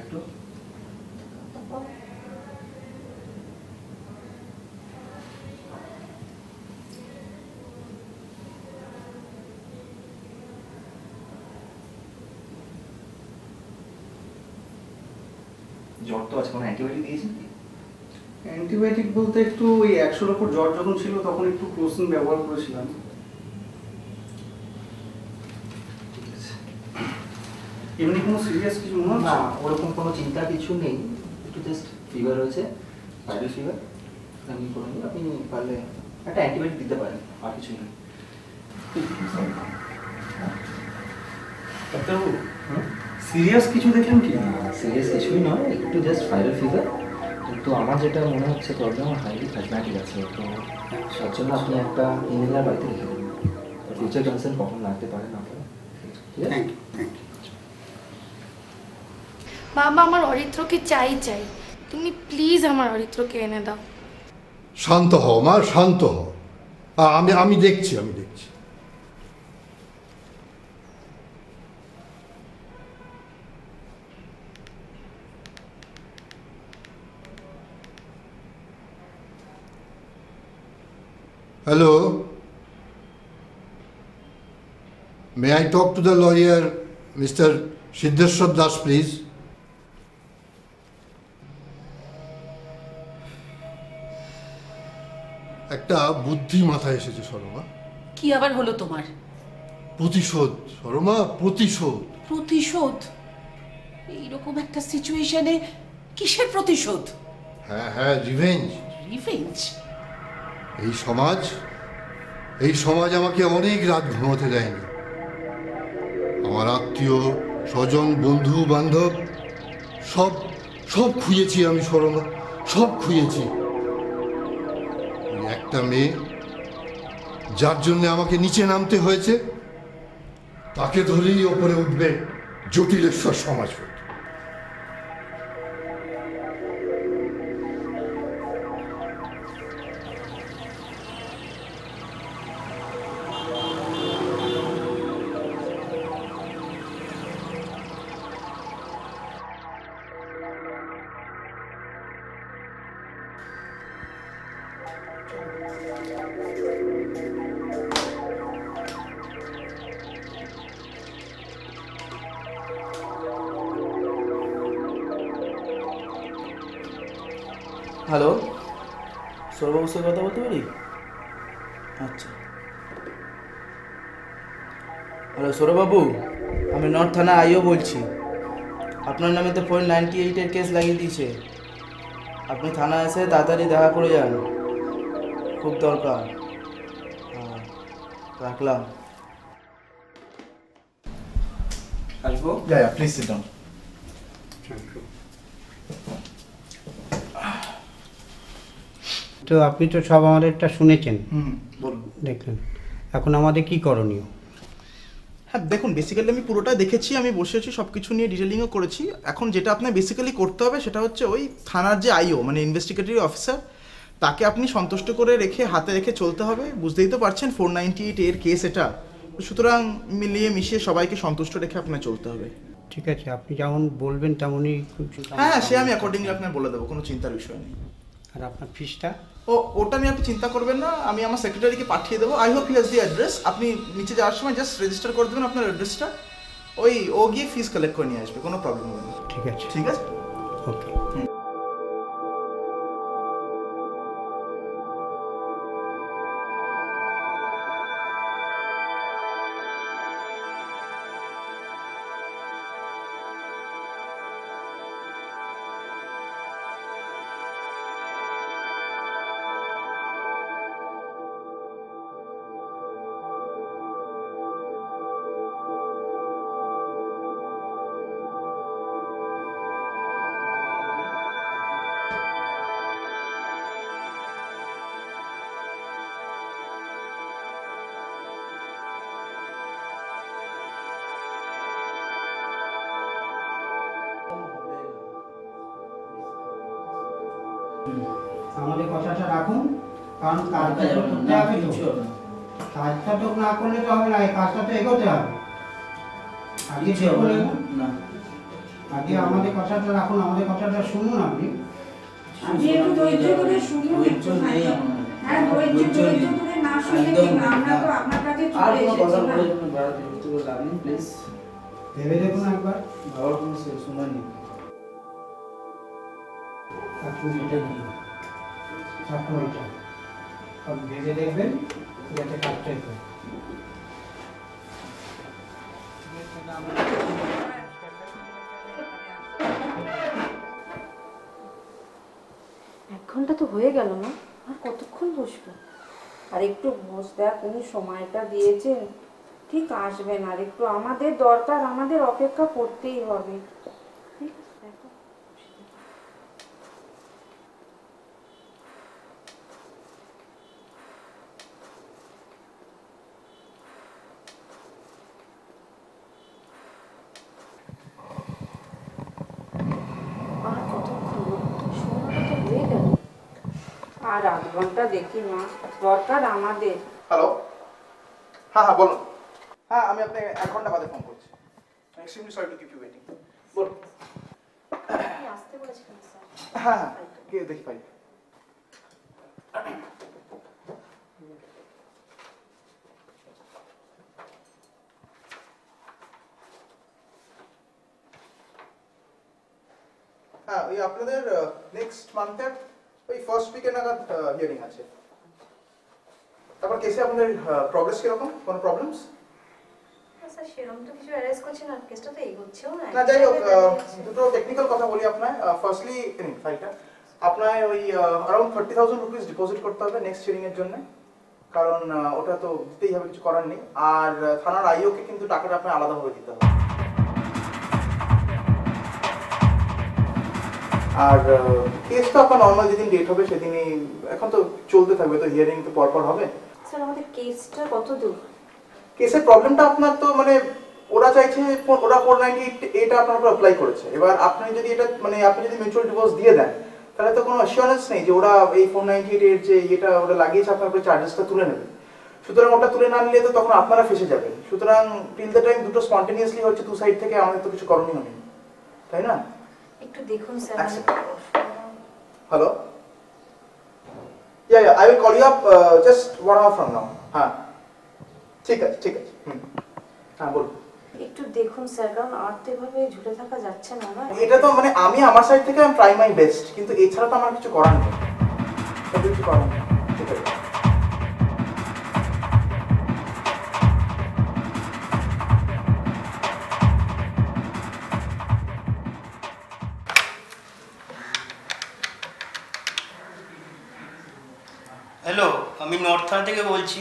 একটু জ্বর তো আছে, কোনো অ্যান্টিবায়োটিক দিয়েছেন কি? অ্যান্টিবায়োটিক বলতে একটু ওই 100-র উপর জ্বর যখন ছিল তখন একটু ক্লোসিন ব্যবহার করেছিলাম। এমনি কোনো সিরিয়াস কিছু মনে হচ্ছে না, ওরকম কোনো চিন্তা কিছু নেই, একটু জাস্ট ফিভার হয়েছে, ভাইরাল ফিভার। আমি করে নিই, আপনি পারলে একটা অ্যান্টিবায়োটিক দিতে পারেন, আর কিছু নেই। ডাক্তারবাবু সিরিয়াস কিছু দেখলেন কি? সিরিয়াস কিছুই নয়, একটু জাস্ট ভাইরাল ফিভার। কিন্তু আমার যেটা মনে হচ্ছে প্রবলেম, আমার হাইলি ফ্যাজম্যাটিক আছে, তো তার জন্য আপনি একটা ইনহেলার বাড়িতে রেখে দেবেন। ফিউচার কনসার্ন কখন লাগতে পারে না পারে। Thank you, thank you. বাবা, আমার অরিত্রকে চাই। তুমি প্লিজ আমার অরিত্রকে এনে দাও। শান্ত হও মা, শান্ত হও। আমি দেখছি। Hello. May I talk to the lawyer, Mr. Siddheshwar Das, please? একটা বুদ্ধি মাথায় এসেছে সরমা। কি আবার হলো তোমার? প্রতিশোধ সরমা, প্রতিশোধ। প্রতিশোধ? এইরকম একটা সিচুয়েশনে কিসের প্রতিশোধ? হ্যাঁ, রিভেঞ্জ। রিভেঞ্জ? এই সমাজ আমাকে অনেক রাত ঘুমোতে দেয়নি। আমার আত্মীয় স্বজন, বন্ধু বান্ধব সব খুঁজেছি আমি সরমা, সব খুঁজেছি। একটা মেয়ে যার জন্য আমাকে নিচে নামতে হয়েছে, তাকে ধরেই ওপরে উঠবে জটিলেশ্বর সমাজ। হ্যালো, সৌরভবাবুর সাথে কথা বলতে পারি? আচ্ছা, হ্যালো সৌরভবাবু, আমি নর্থ থানা আইও বলছি। আপনার নামে তো 498-এর কেস লাগিয়ে দিয়েছে। আপনি থানায় এসে তাড়াতাড়ি দেখা করে যান, খুব দরকার। হ্যাঁ, রাখলাম। আসবো? Please sit down. তো আপনি তো সব আমাদেরটা শুনেছেন, বলুন। দেখলেন, এখন আমাদের কি করণীয়? হ্যাঁ দেখুন, বেসিক্যালি আমি পুরোটা দেখেছি, আমি বসেছি, সব কিছু নিয়ে ডিটেলিংও করেছি। এখন যেটা আপনার বেসিক্যালি করতে হবে সেটা হচ্ছে ওই থানার যে আইও মানে ইনভেস্টিগেটরি অফিসার, তাকে আপনি সন্তুষ্ট করে রেখে হাতে রেখে চলতে হবে। বুঝতেই তো পারছেন 498-এর কেস এটা, সুতরাং মিলিয়ে মিশিয়ে সবাইকে সন্তুষ্ট রেখে আপনার চলতে হবে। ঠিক আছে, আপনি যেমন বলবেন তেমনই। হ্যাঁ, সে আমি অ্যাকর্ডিংলি আপনার বলে দেবো, কোনো চিন্তার বিষয় নেই। আর আপনার ফিসটা? ওটা নিয়ে আপনি চিন্তা করবেন না, আমি আমার সেক্রেটারিকে পাঠিয়ে দেবো। I hope he has the address. আপনি নিচে যাওয়ার সময় জাস্ট রেজিস্টার করে দেবেন আপনার অ্যাড্রেসটা, ও গিয়ে ফিস কালেক্ট করে নিয়ে আসবে, কোনো প্রবলেম হবে না। ঠিক আছে, ঠিক আছে, ওকে। আমাদের কথাটা রাখুন, কারণ কাজটা তো করতে হবে, কাজটা তো না করলে তো হবে না, এই কাজটা তো এগোতে হবে। আগে আগে আমাদের কথাটা রাখুন, আমাদের কথাটা শুনুন। আপনি একটু ধৈর্য ধরে শুনুন। হ্যাঁ, ধৈর্য ধরে না শুনলে কি না, আমরা তো আপনার কাছে চলে এসেছি না। প্লিজ ভেবে দেখুন একবার, বাবার কোনো সময় নেই। ভেবে দেখবেন যাতে কাজটাই করে। এক ঘন্টা তো হয়ে গেল না, আর কতক্ষণ বসবো? আর একটু বস, দেখ উনি সময়টা দিয়েছেন, ঠিক আসবেন। আর একটু আমাদের দরকার, আমাদের অপেক্ষা করতেই হবে। ঠিক আছে, দেখো। আর আধ ঘন্টা দেখি মা, দরকার আমাদের। হ্যালো, হ্যাঁ হ্যাঁ বলুন। হ্যাঁ, আমি আপনাকে 1 ঘন্টা বাদে ফোন করছি। Extremely sorry to keep you waiting. বলুন। আসতে বলেছিলেন স্যার? হ্যাঁ হ্যাঁ, গিয়ে দেখি পাই। হ্যাঁ, ওই আপনাদের নেক্সট মান্থের ওই ফার্স্ট উইকে নাগাদ হিয়ারিং আছে। তারপর কেসে আপনাদের প্রগ্রেস কিরকম, কোনো প্রবলেমস? স্যার সেরকম তো কিছু অ্যারেস্ট করছে না, কেসটা তো এগোচ্ছেও না। না যাই হোক, দুটো টেকনিক্যাল কথা বলি আপনার। ফার্স্টলি ফাইলটা আপনার ওই অ্যারাউন্ড 30,000 রুপিস ডিপোজিট করতে হবে নেক্সট হিয়ারিং এর জন্য, কারণ ওটা তো দিতেই হবে, কিছু করার নেই। আর থানার আইওকে কিন্তু টাকাটা আপনার আলাদাভাবে দিতে হবে। আর কেস তো আপনার নর্মাল যেদিন ডেট হবে সেদিনই, এখন তো চলতে থাকবে, তো হিয়ারিং তো পরপর হবে। স্যার আমাদের কেসটা কত দূর? কেসের প্রবলেমটা আপনার তো মানে ওরা চাইছে, ওরা 498 আপনার উপর অ্যাপ্লাই করেছে। এবার আপনি যদি এটা মানে আপনি যদি মিউচুয়াল ডিভোর্স দিয়ে দেন, তাহলে তো কোনো অ্যাসিওরেন্স নেই যে ওরা এই 498 এর যে এটা ওরা লাগিয়েছে আপনার উপরে চার্জেসটা তুলে নেবে। সুতরাং ওটা তুলে না নিলে তো তখন আপনারা ফেসে যাবেন। সুতরাং টিল দ্য টাইম দুটো স্পন্টেনিয়াসলি হচ্ছে দু সাইড থেকে, আমাদের তো কিছু করণীয় নেই, তাই না? একটু দেখুন sir. Hello, yeah I will call you up just 1 hour from now। হ্যাঁ ঠিক আছে, ঠিক আছে। হ্যাঁ বলুন। একটু দেখুন স্যার, কারণ আর তো এভাবে ঝুলে থাকা যাচ্ছে না। না এটা তো মানে আমি আমার সাইড থেকে আমি ট্রাই মাই বেস্ট, কিন্তু এছাড়া তো আমার কিছু করার নেই, কিছু করার নেই। ঠিক আছে। হ্যালো, আমি নর্থ থানা থেকে বলছি।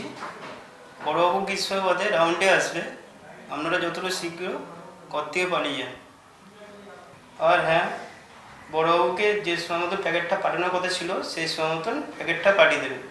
বড়বাবু কিছু সময় বাদে রাউন্ডে আসবে, আপনারা যতটা শীঘ্র ঘর থেকে পালিয়ে যান। আর হ্যাঁ, বড়বাবুকে যে সময় মতো প্যাকেটটা পাঠানোর কথা ছিল সেই সময় মতন প্যাকেটটা পাঠিয়ে দেবেন।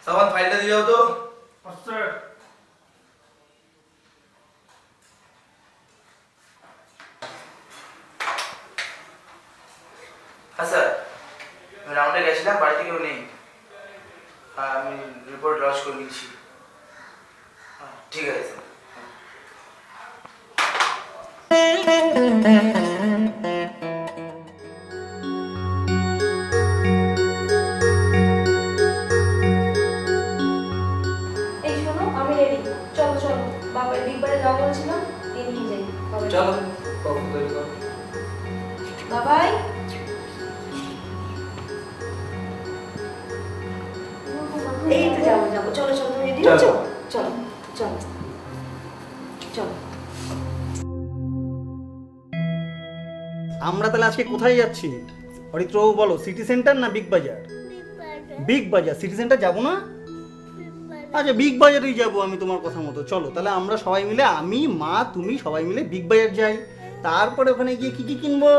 সামান ফাইলটা দিয়ে দাও তো। হ্যাঁ স্যার, আমি রাউন্ডে গেছিলাম, বাড়িতে কেউ নেই। হ্যাঁ, আমি রিপোর্ট লজ করে নিচ্ছি। হ্যাঁ ঠিক আছে স্যার। চলো কখন তৈরি করো। বাবাই এই তো যাবো যাবো, চলো চলো, তুমি রেডি হচ্ছো? চলো চলো চলো। আমরা তাহলে আজকে কোথায় যাচ্ছি অরিত্রবাবু বলো? সিটি সেন্টার না বিগ বাজার? বিগ বাজার। সিটি সেন্টার যাবো না? আচ্ছা বিগ বাজারেই যাবো আমি তোমার কথা মতো। চলো তাহলে আমরা সবাই মিলে, আমি মা তুমি সবাই মিলে বিগ বাজার যাই। তারপরে ওখানে গিয়ে কি কি কিনবো?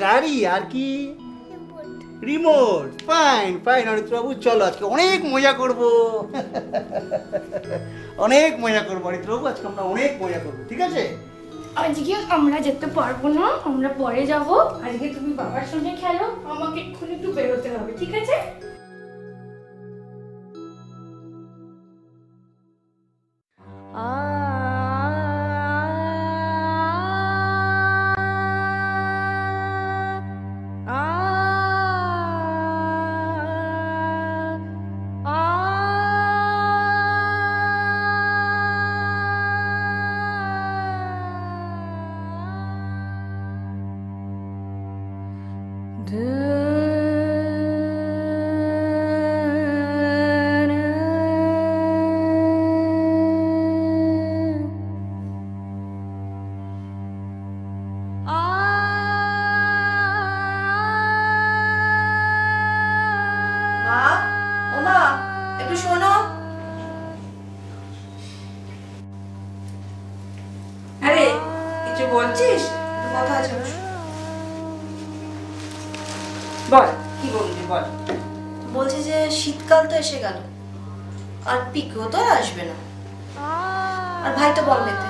গাড়ি। আর কি? রিমোট। ফাইন ফাইন অরিত্রবাবু, চলো আজকে অনেক মজা করব। অনেক মজা করবো অরিত্রবাবু, আজকে আমরা অনেক মজা করবো, ঠিক আছে? আজকে আমরা যেতে পারবো না, আমরা পরে যাব। আজকে তুমি বাবার সঙ্গে খেলো, আমাকে এক্ষুনি একটু বেরোতে হবে, ঠিক আছে? একটু শোনো। আরে কিছু বলছিস? একটু কথা আছে, বল কি বলবি বল। বলছি যে শীতকাল তো এসে গেল, আর পিকও তো আর আসবে না, আর ভাই তো বলবেতে,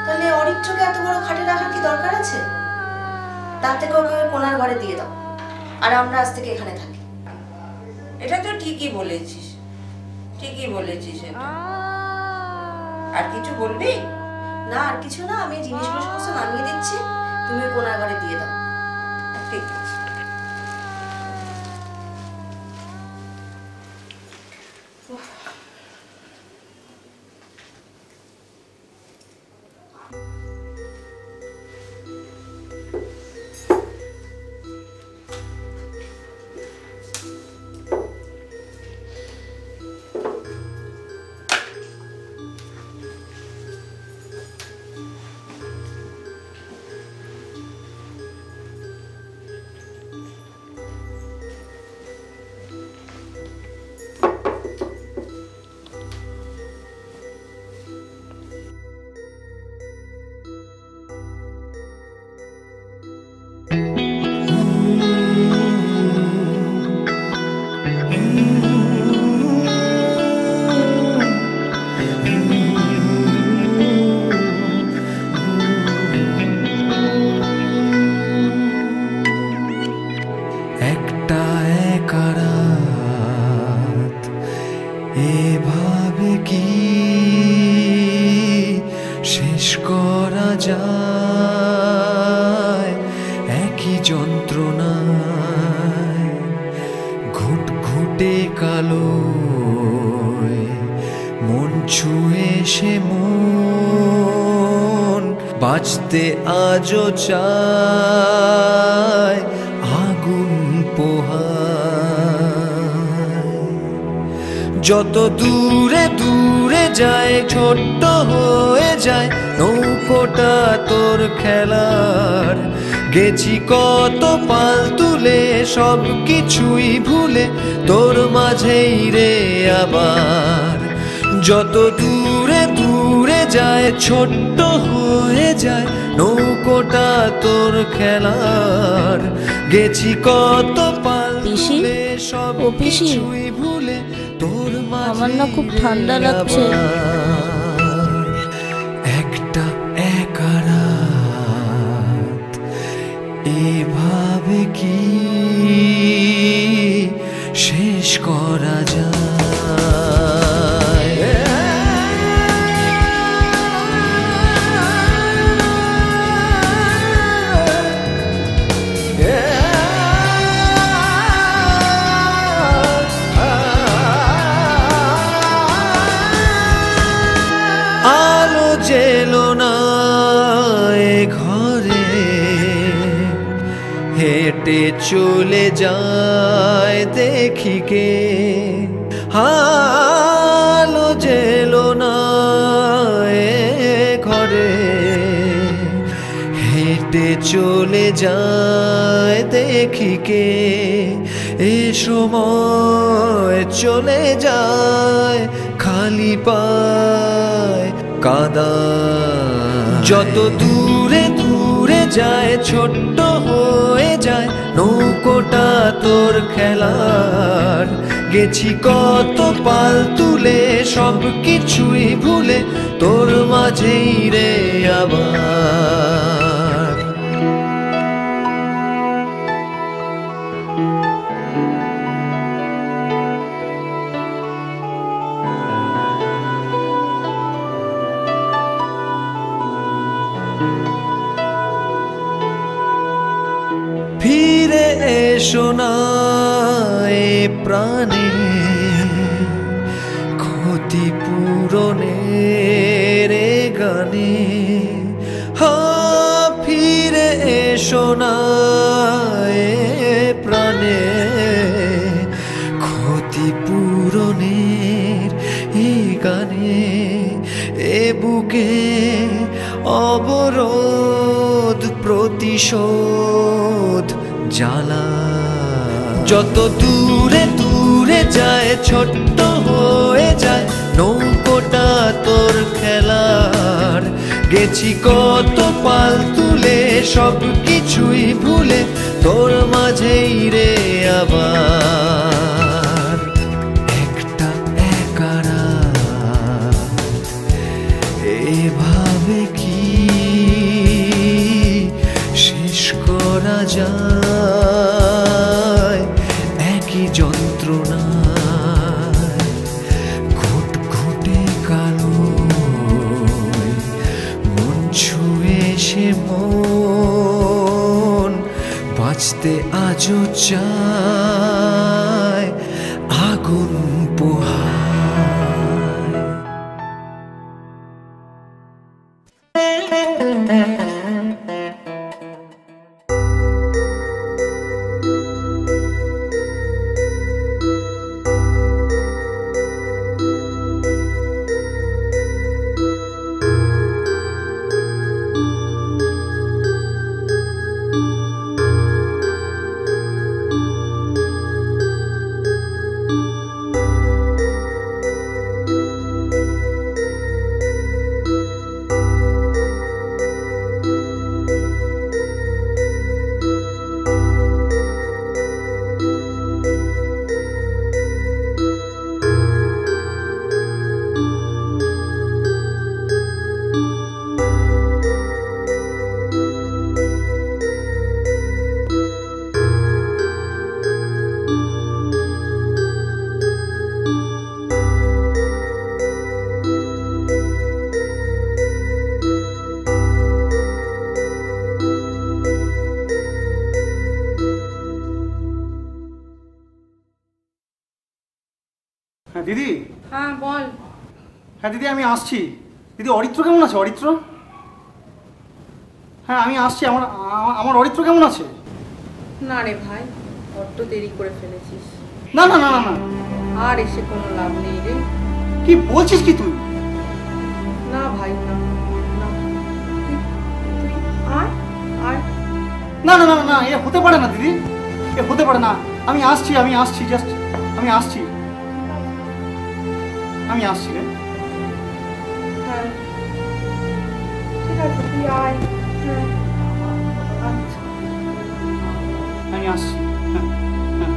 তাহলে অরিত্রকে এত বড় খাটে রাখার কি দরকার আছে? তার থেকে ওকে কোনার ঘরে দিয়ে দাও, আর আমরা আজ থেকে এখানে থাকি। এটা তো ঠিকই বলেছিস, ঠিকই বলেছিস। এটা আর কিছু বলবি? না আর কিছু না, আমি জিনিসগুলো সমস্ত নামিয়ে দিচ্ছি, তুমি কোনার ঘরে দিয়ে দাও। ঠিক আছে। এভাবে কি শেষ করা যায় একই যন্ত্রণায় ঘুটঘুটে কালো মন ছুঁয়ে সে মন বাঁচতে আজও চায় আগুন পোহায় যত দূরে দূরে যায় ছোট্ট হয়ে যায় নৌকোটা তোর খেলার গেছি কত পাল তুলে সব কিছুই ভুলে তোর মাঝেই রে আবার যত দূরে দূরে যায় ছোট্ট হয়ে যায় নৌকোটা তোর খেলার গেছি কত পাল তুলে সব কিছুই ভুলে তোর আমার না খুব ঠান্ডা লাগছে। একটা একা রাত এভাবে কি শেষ করা যায় জেলো না এ ঘরে হেঁটে চলে যায় দেখি কে আলো জেলো না এ ঘরে হেঁটে চলে যায় দেখি কে এ সময় চলে যায় খালি পায় কাদা যত দূরে দূরে যায় ছোট্ট হয়ে যায় নৌকোটা তোর খেলার গেছি কত পাল তুলে সব কিছুই ভুলে তোর মাঝেই রে আবার ফিরে এসো না এ প্রাণে ক্ষতি পূরণের গানে ফিরে এসো না এ প্রাণে ক্ষতি পূরণের গানে এ বুকে অবরোধ প্রতিশোধ জ্বালা যত দূরে দূরে যায় ছোট্ট হয়ে যায় নৌকোটা তোর খেলার। গেছি কত পাল তুলে সব কিছুই ভুলে তোর মাঝেই রে আবার একটা একারা। এভাবে কি শেষ করা যায় একই যন্ত্রণা ঘুটঘুটে কালো মন ছুঁয়ে সে মন বাঁচতে আজও চায় আগুন পোহায়। হ্যাঁ দিদি। হ্যাঁ বল। হ্যাঁ দিদি আমি আসছি। দিদি অরিত্র কেমন আছে? অরিত্র? হ্যাঁ আমি আসছি। আমার অরিত্র কেমন আছে? না রে ভাই, বড্ড দেরি করে ফেলেছিস। না না না না না, আর এসে কোনো লাভ নেই রে। কি বলছিস কি তুই? না ভাই না, তুই আয় আয়। না না না না, এ হতে পারে না দিদি, এ হতে পারে না। আমি আসছি জাস্ট আমি আসছি রে। হ্যাঁ ঠিক আছে, তুই আয়। আচ্ছা আমি আসছি। হ্যাঁ হ্যাঁ।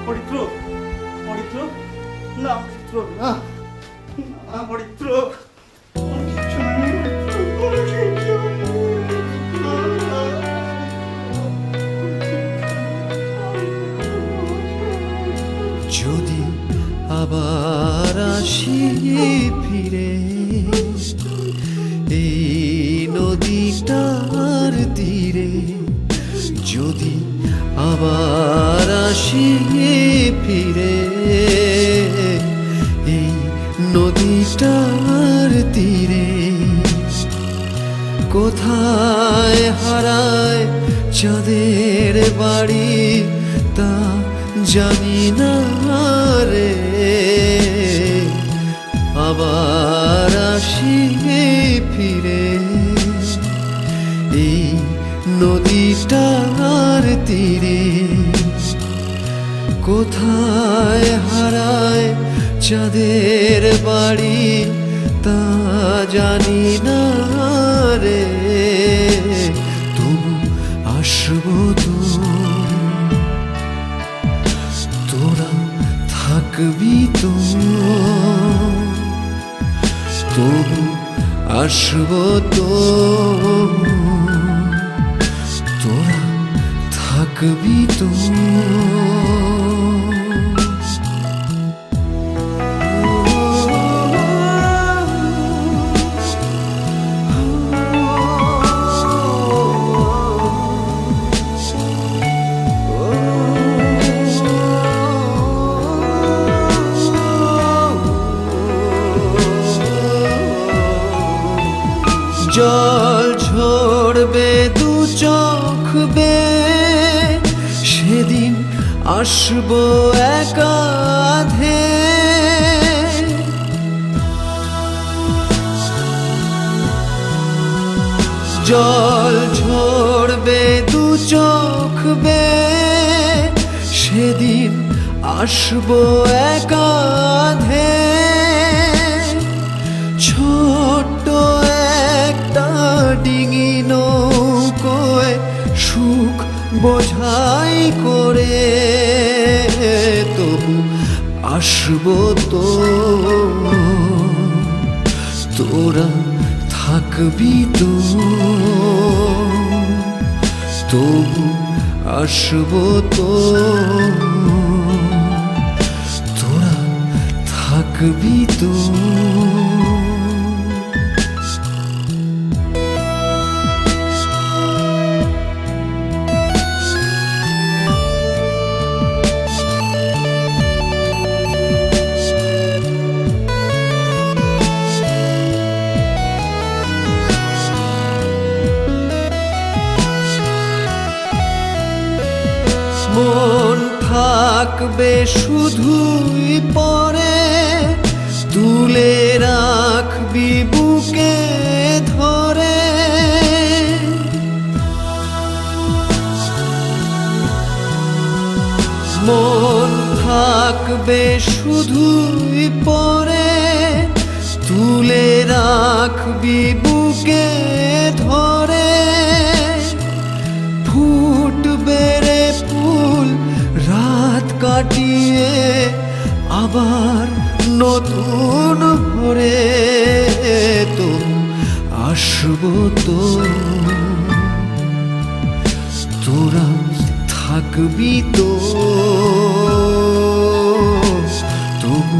অরিত্র, অরিত্র, না অরিত্র, না অরিত্র, যদি আবার আসি ফিরে এই নদীটার তীরে, যদি আবার আসি ফিরে এই নদীটার তীরে, কোথায় হারায় চাঁদের বাড়ি তা জানি না রে, আবার আসি ফিরে এই নদীটার তীরে, কোথায় হারায় চাঁদের বাড়ি তা জানি না রে, তবু আসবো তো, তোরা থাকবি তো, তবু আসবো তো, তোরা থাকবি তো। জল ঝরবে দু চোখ বে আসবো একাধে জল ঝরবে দু চোখ বেয়ে সেদিন আসবো একাধে ছোট্ট একটা ডিঙি নৌকোয় সুখ বোঝাই করে তবু আসবো তো তোরা থাকবি তো তবু আসবো তো তোরা থাকবি তো মন থাকবে শুধুই পরে তুলে রাখবি বুকে ধরে মন থাকবে শুধুই পরে তুলে রাখবি বুকে ধরে ফুটবে রে ফুল রাত কাটিয়ে আবার নতুন ভরে তো আসবো তো তোরা থাকবি তো তবু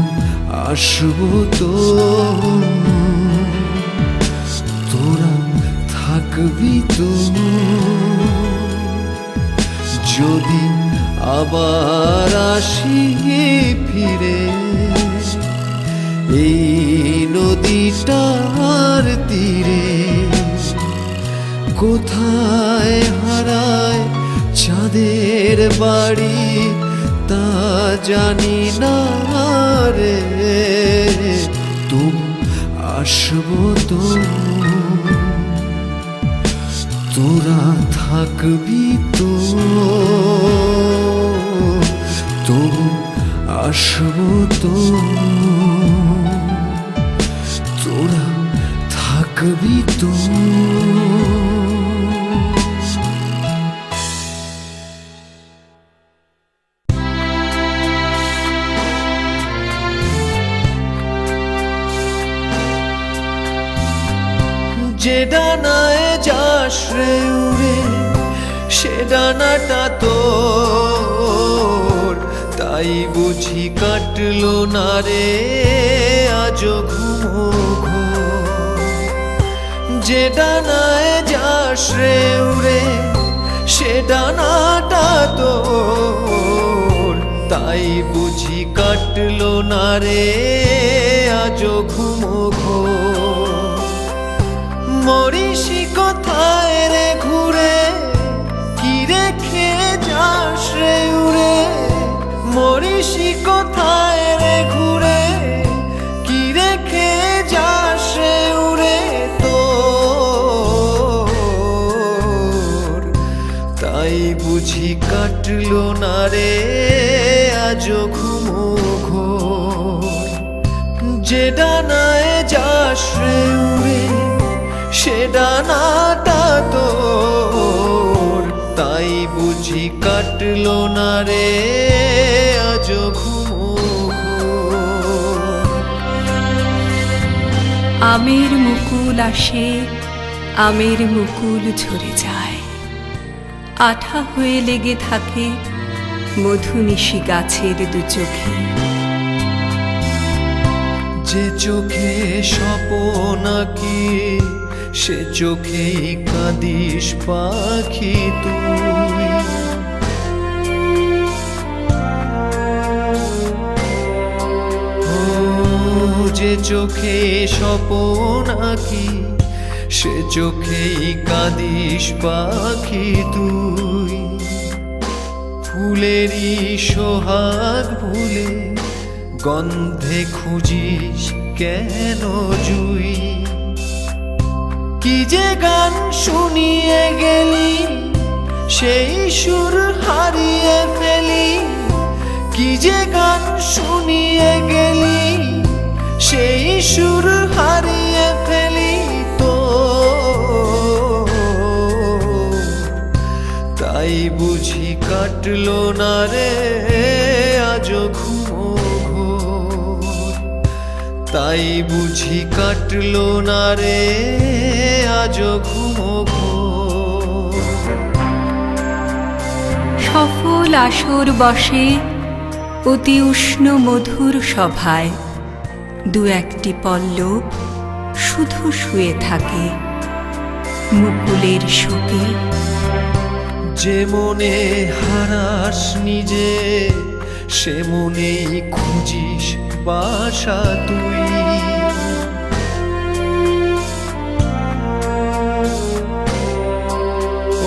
আসবো তো তোরা থাকবি তো যদি আবার আসি ফিরে এই নদীটার তীরে কোথায় হারায় চাঁদের বাড়ি তা জানি না রে তুমি আসবো তো তোরা থাকবি তো তবু আসবো তো তোরা থাকবি তো যে ডানায় যাস রে উড়ে সে ডানাটা তোর তাই বুঝি কাটলো না রে আজও ঘুমো ঘোর যে ডানায় যাস রে উড়ে সে ডানাটা তোর তাই বুঝি কাটলো না রে আজও ঘুমো ঘোর মরিষি কোথায় রে ঘুরে কি রেখে যাস রে উড়ে মরিষি কোথায় রে ঘুরে কি রেখে যাস রে উড়ে তোর তাই বুঝি কাটলো না রে আজও ঘুমো ঘোর যে ডানায় যাস রে উড়ে সে ডানাটা তোর তাই বুঝি কাটলো না রে আজও ঘুমো আমের মুকুল আসে আমের মুকুল ঝরে যায় আঠা হয়ে লেগে থাকে মধুনিশি গাছের দু চোখে যে চোখে স্বপ্ন আঁকি সে চোখেই কাঁদিস পাখি তুই যে চোখে স্বপ্ন আঁকি সে চোখেই কাঁদিস পাখি তুই ফুলেরই সোহাগ ভুলে গন্ধে খুঁজিস কেন জুই? কি যে গান শুনিয়ে গেলি সেই সুর হারিয়ে ফেলি, কি যে গান শুনিয়ে গেলি সেই সুর হারিয়ে ফেলি তো। তাই বুঝি কাটলো না রে আজও ঘুমো ঘোর, তাই বুঝি কাটলো না রে আজও ঘুমো ঘোর। সফল আসর বসে অতি উষ্ণ মধুর সভায়, দু একটি পল্লব শুধু শুয়ে থাকে মুকুলের শোকে। যে মনে হারাস নিজে সে মনেই খুঁজিস বাসা তুই।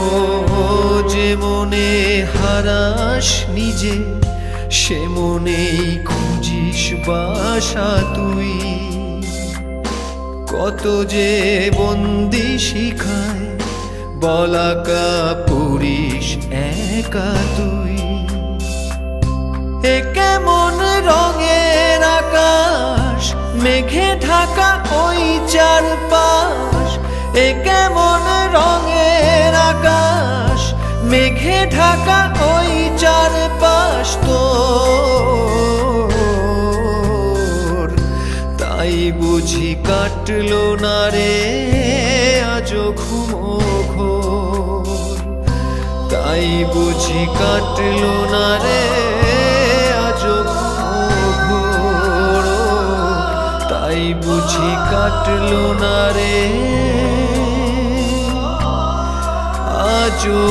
ও যে মনে হারাস নিজে সে মনেই খুঁজিস বাসা তুই। কত যে বন্দি শিখায় বলাকা পড়িস একা তুই। এ কেমন রঙের আকাশ মেঘে ঢাকা ওই চারপাশ, এ কেমন রঙের আকাশ মেঘে ঢাকা ওই চারপাশ তোর। তাই বুঝি কাটলো না রে আজও ঘুমো ঘোর, তাই বুঝি কাটলো না রে আজও ঘুমো ঘোর, তাই বুঝি কাটলো না রে আজও